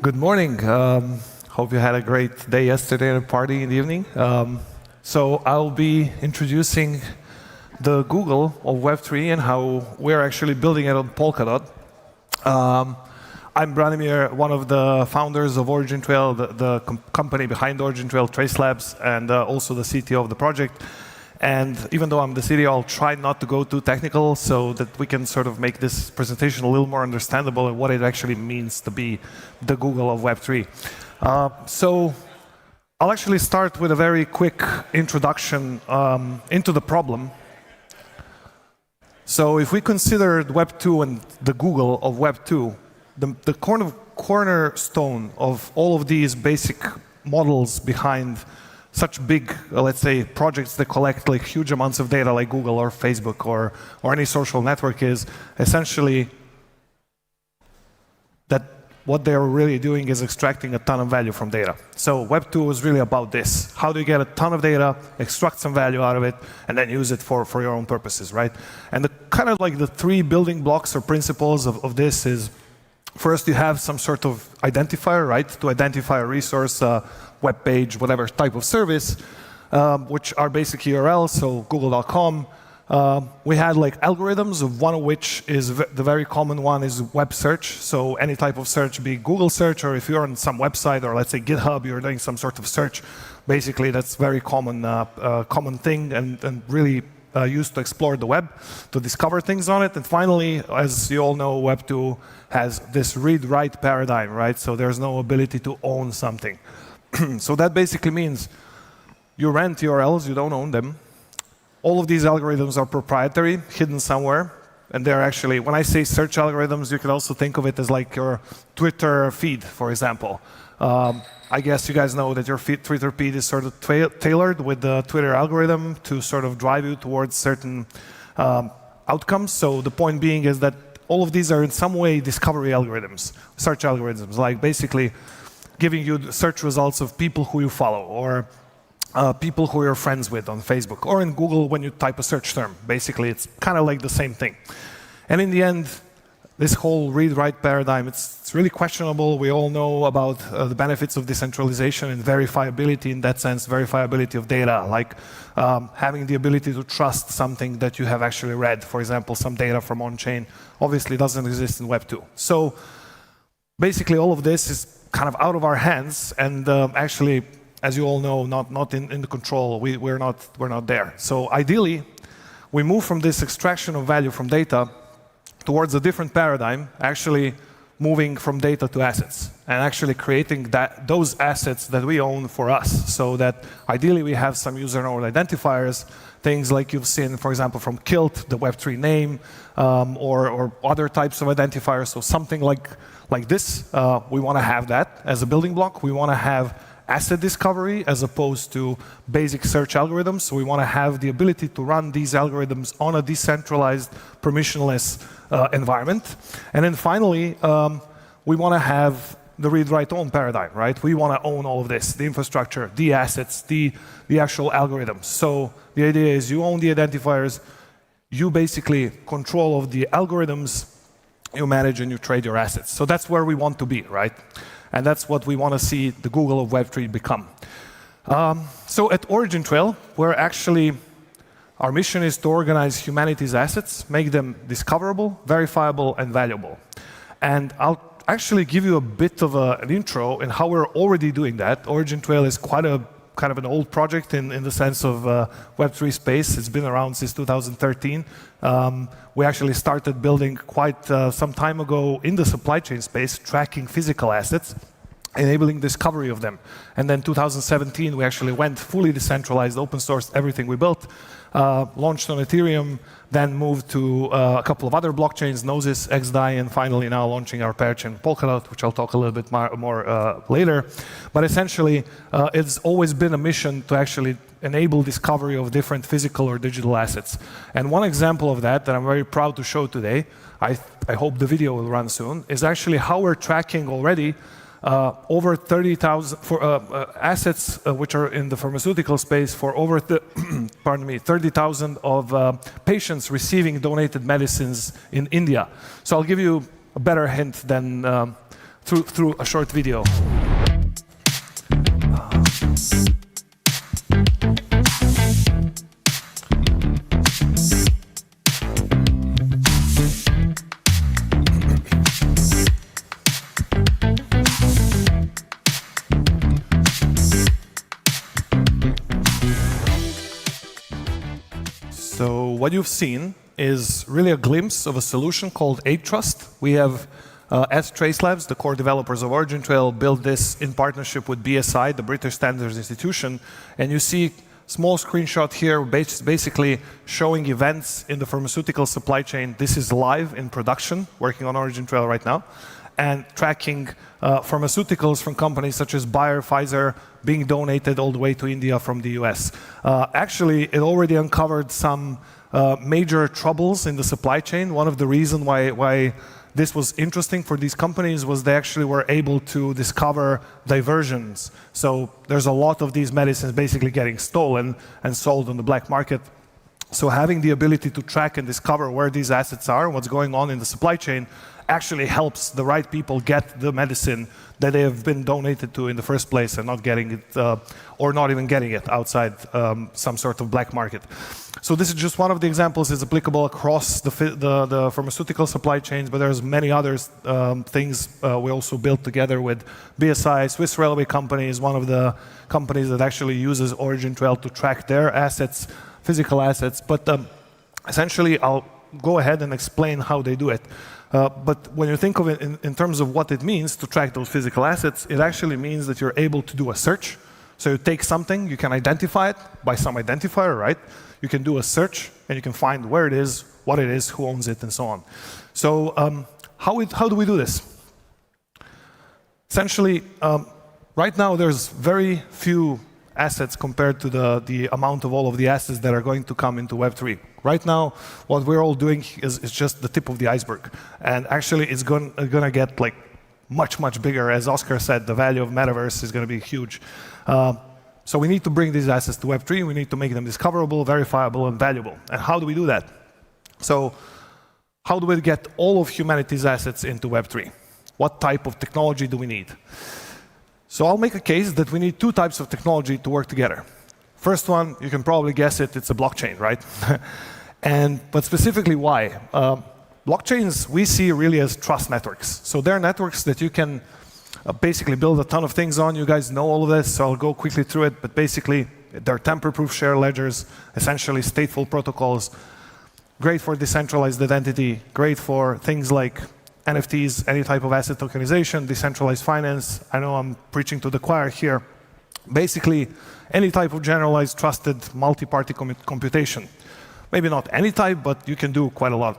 Good morning. Hope you had a great day yesterday and a party in the evening. So I'll be introducing the Google of Web3 and how we're actually building it on Polkadot. I'm Branimir, one of the founders of OriginTrail, the company behind OriginTrail, Trace Labs, and also the CTO of the project. And even though I'm the CTO, I'll try not to go too technical so that we can sort of make this presentation a little more understandable and what it actually means to be the Google of Web3. So I'll actually start with a very quick introduction into the problem. So if we consider Web2 and the Google of Web2, the cornerstone of all of these basic models behind such big, let's say, projects that collect like huge amounts of data like Google or Facebook or any social network is essentially that what they're really doing is extracting a ton of value from data. So Web2 is really about this. How do you get a ton of data, extract some value out of it, and then use it for your own purposes, right? And the kind of like the three building blocks or principles of this is, first, you have some sort of identifier, right? To identify a resource, web page, whatever type of service, which are basic URLs, so google.com. We had like algorithms, of one of which is the very common one is web search. So any type of search, be Google search, or if you're on some website, or let's say GitHub, you're doing some sort of search. Basically, that's very common thing and really used to explore the web, to discover things on it. And finally, as you all know, Web2 has this read-write paradigm, right? So there's no ability to own something. So that basically means you rent URLs, you don't own them. All of these algorithms are proprietary, hidden somewhere. And they're actually, when I say search algorithms, you can also think of it as like your Twitter feed, for example. I guess you guys know that your Twitter feed is sort of tailored with the Twitter algorithm to sort of drive you towards certain outcomes. So the point being is that all of these are in some way discovery algorithms, search algorithms, like basically giving you the search results of people who you follow or people who you're friends with on Facebook or in Google when you type a search term. Basically, it's kind of like the same thing. And in the end, this whole read-write paradigm, it's really questionable. We all know about the benefits of decentralization and verifiability in that sense, verifiability of data, like having the ability to trust something that you have actually read. For example, some data from on-chain obviously doesn't exist in Web2. So basically, all of this is kind of out of our hands, and actually, as you all know, not in the control. We're not there. So ideally, we move from this extraction of value from data towards a different paradigm, actually moving from data to assets, and actually creating those assets that we own for us, so that ideally we have some user node identifiers, things like you've seen, for example, from Kilt, the Web3 name, or other types of identifiers. So something like this, we want to have that as a building block. We want to have asset discovery as opposed to basic search algorithms. So we want to have the ability to run these algorithms on a decentralized, permissionless environment. And then finally, we want to have the read-write-own paradigm, right? We want to own all of this, the infrastructure, the assets, the actual algorithms. So the idea is you own the identifiers, you basically control of the algorithms, you manage and you trade your assets. So that's where we want to be, right? And that's what we want to see the Google of Web3 become. So at OriginTrail, we're actually, our mission is to organize humanity's assets, make them discoverable, verifiable, and valuable. And I'll actually give you a bit of an intro in how we're already doing that. OriginTrail is quite a kind of an old project in the sense of Web3 space. It's been around since 2013. We actually started building quite some time ago in the supply chain space, tracking physical assets, enabling discovery of them. And then 2017, we actually went fully decentralized, open sourced everything we built, launched on Ethereum, then moved to a couple of other blockchains, Gnosis, XDAI, and finally now launching our parachain Polkadot, which I'll talk a little bit more later. But essentially, it's always been a mission to actually enable discovery of different physical or digital assets. And one example of that I'm very proud to show today, I hope the video will run soon, is actually how we're tracking already over 30,000 assets which are in the pharmaceutical space for over 30,000 of patients receiving donated medicines in India. So I'll give you a better hint than through a short video. So what you've seen is really a glimpse of a solution called AidTrust. We have Trace Labs, the core developers of OriginTrail, built this in partnership with BSI, the British Standards Institution. And you see small screenshot here, basically showing events in the pharmaceutical supply chain. This is live in production, working on OriginTrail right now, and tracking pharmaceuticals from companies such as Bayer, Pfizer, being donated all the way to India from the US. Actually, it already uncovered some major troubles in the supply chain. One of the reasons why this was interesting for these companies was they actually were able to discover diversions. So there's a lot of these medicines basically getting stolen and sold on the black market. So having the ability to track and discover where these assets are, what's going on in the supply chain, actually helps the right people get the medicine that they have been donated to in the first place and not getting it, or not even getting it outside some sort of black market. So this is just one of the examples. It's applicable across the pharmaceutical supply chains, but there's many other things we also built together with BSI. Swiss Railway Company is one of the companies that actually uses OriginTrail to track their assets, physical assets. But essentially, I'll go ahead and explain how they do it. But when you think of it in terms of what it means to track those physical assets, it actually means that you're able to do a search. So you take something, you can identify it by some identifier, right? You can do a search, and you can find where it is, what it is, who owns it, and so on. So how do we do this? Essentially, right now there's very few assets compared to the amount of all of the assets that are going to come into Web3. Right now, what we're all doing is just the tip of the iceberg. And actually, it's going to get like much bigger. As Oscar said, the value of metaverse is going to be huge. So we need to bring these assets to Web3. We need to make them discoverable, verifiable, and valuable. And how do we do that? So how do we get all of humanity's assets into Web3? What type of technology do we need? So I'll make a case that we need two types of technology to work together. First one, you can probably guess it, it's a blockchain, right? But specifically why? Blockchains we see really as trust networks. So they're networks that you can basically build a ton of things on. You guys know all of this, so I'll go quickly through it. But basically, they're tamper-proof share ledgers, essentially stateful protocols. Great for decentralized identity, great for things like NFTs, any type of asset tokenization, decentralized finance. I know I'm preaching to the choir here. Basically, any type of generalized, trusted, multi-party computation. Maybe not any type, but you can do quite a lot.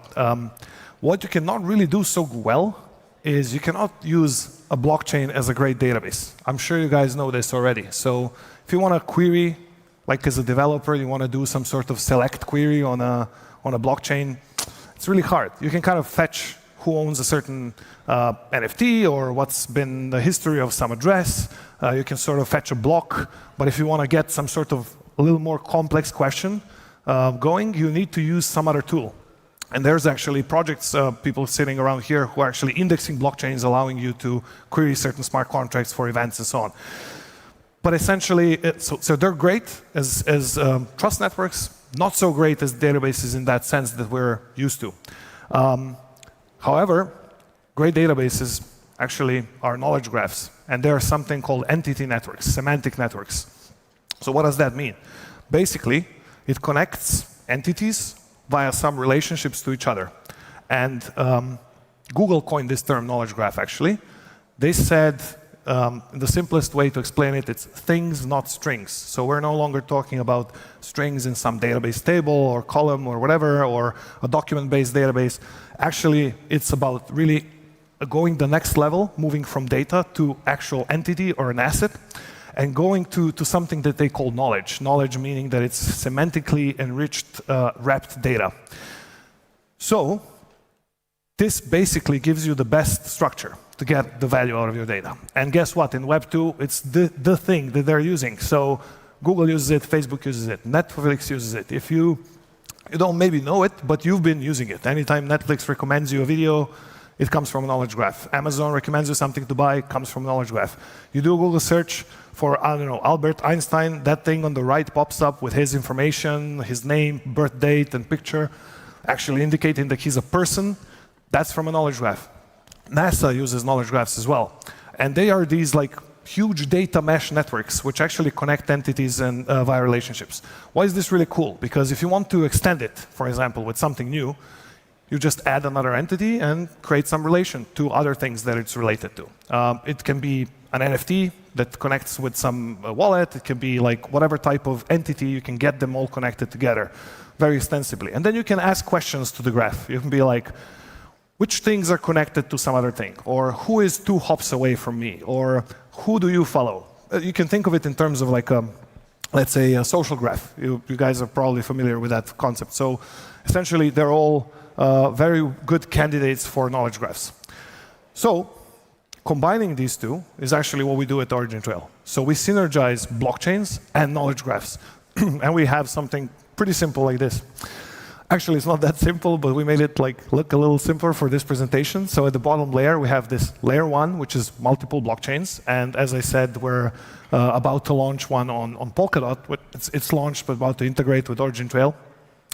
What you cannot really do so well is you cannot use a blockchain as a great database. I'm sure you guys know this already. So if you want to query, like as a developer, you want to do some sort of select query on a blockchain, it's really hard. You can kind of fetch who owns a certain NFT or what's been the history of some address. You can sort of fetch a block, but if you want to get some sort of a little more complex question going, you need to use some other tool. And there's actually projects, people sitting around here who are actually indexing blockchains, allowing you to query certain smart contracts for events and so on. But essentially, so they're great as trust networks, not so great as databases in that sense that we're used to. However, great databases actually are knowledge graphs, and there are something called entity networks, semantic networks. So what does that mean? Basically, it connects entities via some relationships to each other. And Google coined this term knowledge graph, actually. They said, the simplest way to explain it, it's things, not strings. So we're no longer talking about strings in some database table or column or whatever, or a document-based database. Actually, it's about really going the next level, moving from data to actual entity or an asset, and going to something that they call knowledge. Knowledge meaning that it's semantically enriched, wrapped data. So this basically gives you the best structure to get the value out of your data. And guess what? In Web 2, it's the thing that they're using. So Google uses it, Facebook uses it, Netflix uses it. If you don't maybe know it, but you've been using it. Anytime Netflix recommends you a video, you can sort of fetch a block, but if you want to get some sort of a little more complex question, you it comes from a knowledge graph. Amazon recommends you something to buy, it comes from a knowledge graph. You do a Google search for, I don't know, Albert Einstein, that thing on the right pops up with his information, his name, birth date, and picture, actually indicating that he's a person. That's from a knowledge graph. NASA uses knowledge graphs as well. And they are these like huge data mesh networks which actually connect entities and via relationships. Why is this really cool? Because if you want to extend it, for example, with something new, you just add another entity and create some relation to other things that it's related to. It can be an NFT that connects with some wallet. It can be like whatever type of entity. You can get them all connected together very extensively. And then you can ask questions to the graph. You can be like, which things are connected to some other thing? Or who is 2 hops away from me? Or who do you follow? You can think of it in terms of like, let's say, a social graph. You guys are probably familiar with that concept. So essentially, they're all very good candidates for knowledge graphs. So combining these two is actually what we do at OriginTrail. So we synergize blockchains and knowledge graphs. And we have something pretty simple like this. Actually, it's not that simple, but we made it like look a little simpler for this presentation. So at the bottom layer, we have this layer 1, which is multiple blockchains. And as I said, we're about to launch one on Polkadot. It's launched, but about to integrate with OriginTrail.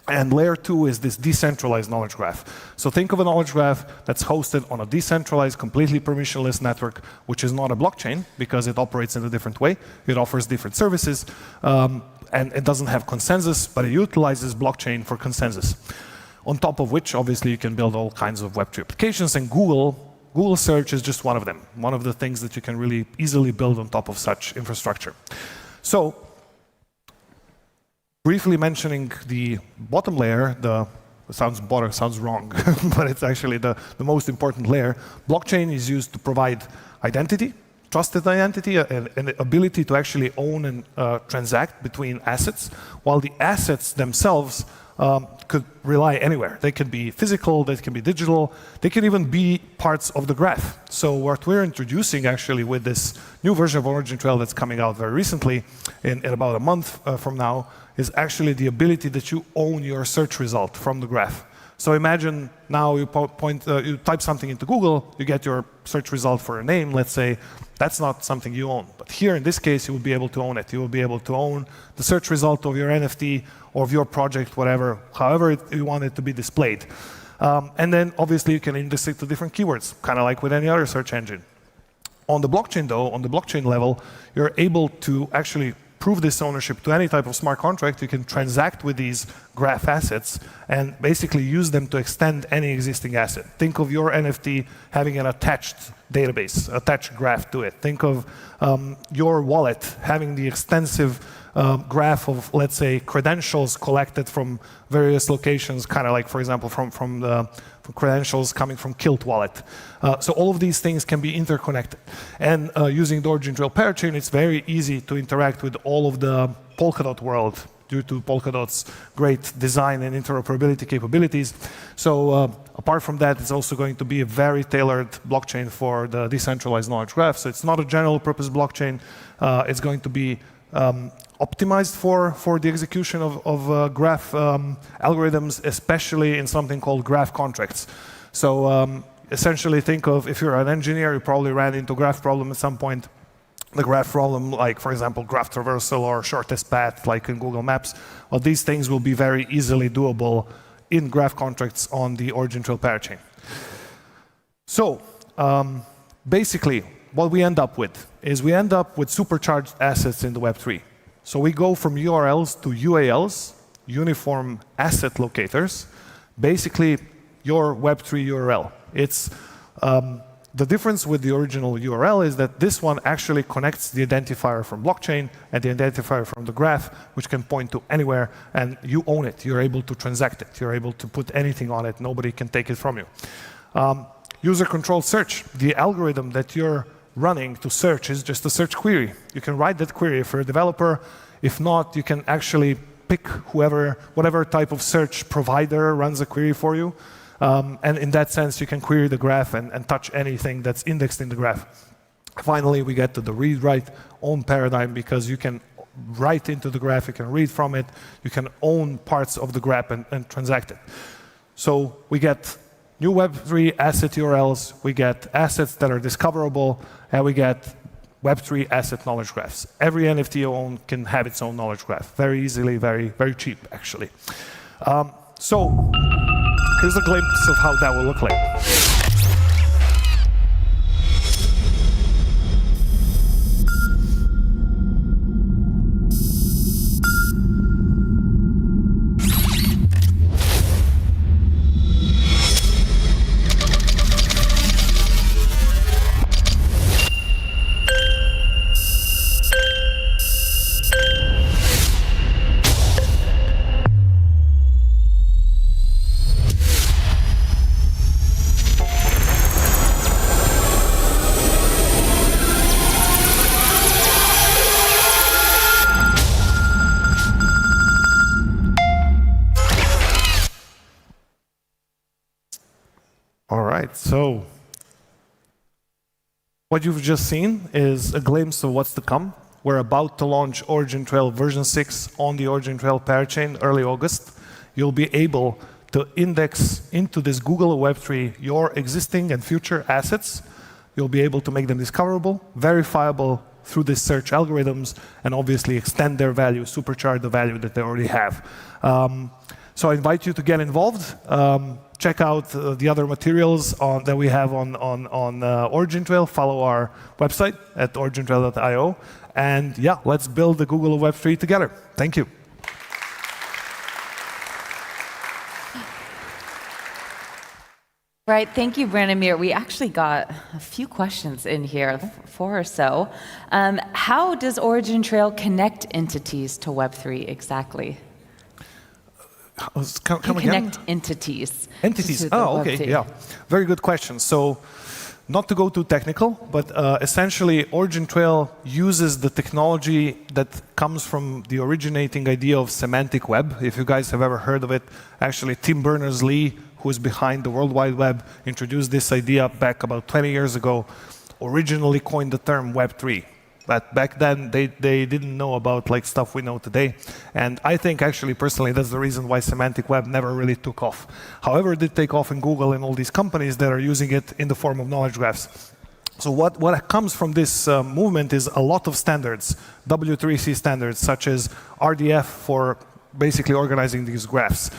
And layer 2 is this decentralized knowledge graph. So think of a knowledge graph that's hosted on a decentralized, completely permissionless network, which is not a blockchain because it operates in a different way. It offers different services. And it doesn't have consensus, but it utilizes blockchain for consensus. On top of which, obviously, you can build all kinds of Web3 applications, and Google search is just one of them, one of the things that you can really easily build on top of such infrastructure. So, briefly mentioning the bottom layer, sounds wrong, but it's actually the most important layer. Blockchain is used to provide identity, trusted identity, and the ability to actually own and transact between assets, while the assets themselves could rely anywhere. They can be physical, they can be digital, they can even be parts of the graph. So what we're introducing actually with this new version of OriginTrail that's coming out very recently, in about a month from now, is actually the ability that you own your search result from the graph. So imagine now you type something into Google, you get your search result for a name, let's say. That's not something you own. But here in this case, you will be able to own it. You will be able to own the search result of your NFT or of your project, whatever, however you want it to be displayed. And then obviously you can index it to different keywords, kind of like with any other search engine. On the blockchain though, on the blockchain level, you're able to actually prove this ownership to any type of smart contract. You can transact with these graph assets and basically use them to extend any existing asset. Think of your NFT having an attached database, attached graph to it. Think of your wallet having the extensive graph of, let's say, credentials collected from various locations, kind of like, for example, from credentials coming from Kilt wallet. So all of these things can be interconnected. And using the OriginTrail parachain, it's very easy to interact with all of the Polkadot world due to Polkadot's great design and interoperability capabilities. So apart from that, it's also going to be a very tailored blockchain for the decentralized knowledge graph. So it's not a general purpose blockchain. It's going to be optimized for the execution of graph algorithms, especially in something called graph contracts. So essentially think of, if you're an engineer, you probably ran into a graph problem at some point. The graph problem, like for example, graph traversal or shortest path, like in Google Maps, well, these things will be very easily doable in graph contracts on the OriginTrail parachain. So basically, what we end up with is we end up with supercharged assets in the Web3. So we go from URLs to UALs, uniform asset locators, basically your Web3 URL. It's the difference with the original URL is that this one actually connects the identifier from blockchain and the identifier from the graph, which can point to anywhere, and you own it. You're able to transact it. You're able to put anything on it. Nobody can take it from you. User-controlled search. The algorithm that you're running to search is just a search query. You can write that query if you're a developer. If not, you can actually pick whatever type of search provider runs a query for you. And in that sense, you can query the graph and touch anything that's indexed in the graph. Finally, we get to the read-write own paradigm, because you can write into the graph, you can read from it, you can own parts of the graph and transact it. So we get new Web3 asset URLs, we get assets that are discoverable, and we get Web3 asset knowledge graphs. Every NFT you own can have its own knowledge graph. Very easily, very, very cheap, actually. So here's a glimpse of how that will look like. All right, so what you've just seen is a glimpse of what's to come. We're about to launch OriginTrail version 6 on the OriginTrail parachain early August. You'll be able to index into this Google Web3 your existing and future assets. You'll be able to make them discoverable, verifiable through these search algorithms, and obviously extend their value, supercharge the value that they already have. So I invite you to get involved. Check out the other materials that we have on OriginTrail. Follow our website at origintrail.io. And yeah, let's build the Google of Web3 together. Thank you. Right, thank you, Branimir. We actually got a few questions in here, 4 or so. How does OriginTrail connect entities to Web3 exactly? Come again? Connect entities. Entities. Oh, okay. Yeah. Very good question. So, not to go too technical, but essentially, OriginTrail uses the technology that comes from the originating idea of semantic web. If you guys have ever heard of it, actually, Tim Berners-Lee, who is behind the World Wide Web, introduced this idea back about 20 years ago. Originally coined the term Web3. But back then, they didn't know about like stuff we know today. And I think actually, personally, that's the reason why semantic web never really took off. However, it did take off in Google and all these companies that are using it in the form of knowledge graphs. So what comes from this movement is a lot of standards, W3C standards, such as RDF for basically organizing these graphs,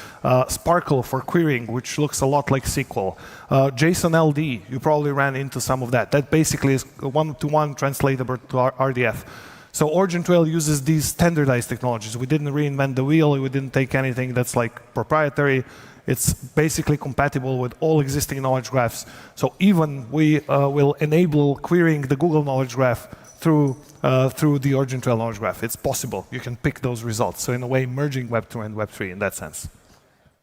Sparkle for querying, which looks a lot like SQL, JSON LD, you probably ran into some of that. That basically is one-to-one translatable to RDF. So OriginTrail uses these standardized technologies. We didn't reinvent the wheel. We didn't take anything that's like proprietary. It's basically compatible with all existing knowledge graphs. So even we will enable querying the Google knowledge graph through the OriginTrail knowledge graph. It's possible. You can pick those results. So in a way, merging Web2 and Web3 in that sense.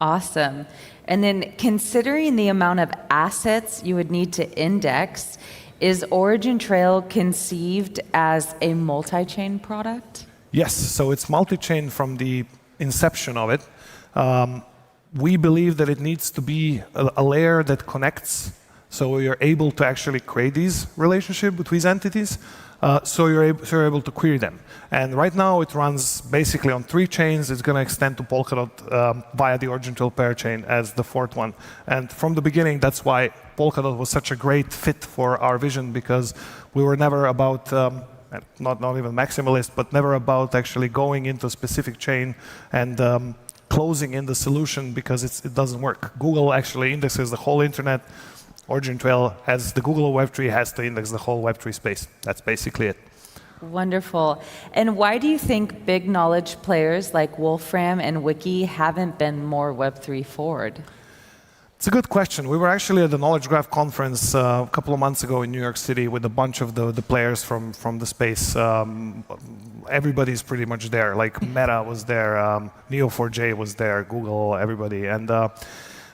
Awesome. And then considering the amount of assets you would need to index, is OriginTrail conceived as a multi-chain product? Yes. So it's multi-chain from the inception of it. We believe that it needs to be a layer that connects. So you're able to actually create these relationships between entities. So you're able to query them. And right now it runs basically on 3 chains. It's going to extend to Polkadot via the OriginTrail parachain as the 4th one. And from the beginning, that's why Polkadot was such a great fit for our vision, because we were never about, not even maximalist, but never about actually going into a specific chain and closing in the solution because it doesn't work. Google actually indexes the whole internet. OriginTrail, as the Google Web3, has to index the whole Web3 space. That's basically it. Wonderful. And why do you think big knowledge players like Wolfram and Wiki haven't been more Web3 forward? It's a good question. We were actually at the Knowledge Graph conference a couple of months ago in New York City with a bunch of the players from the space. Everybody's pretty much there. Like Meta was there, Neo4j was there, Google, everybody. And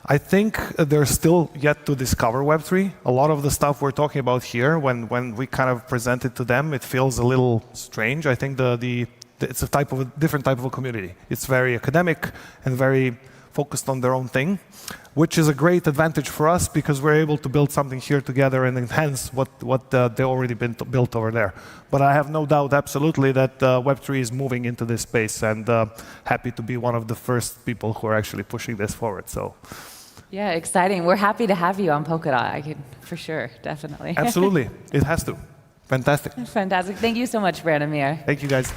I think they're still yet to discover Web3. A lot of the stuff we're talking about here, when we kind of present it to them, it feels a little strange. I think it's a different type of a community. It's very academic and very focused on their own thing, which is a great advantage for us because we're able to build something here together and enhance what they already been built over there. But I have no doubt, absolutely, that Web3 is moving into this space, and happy to be one of the first people who are actually pushing this forward. So Yeah, exciting. We're happy to have you on Polkadot. I can, for sure, definitely. Absolutely. It has to. Fantastic. Fantastic. Thank you so much, Branimir. Thank you, guys.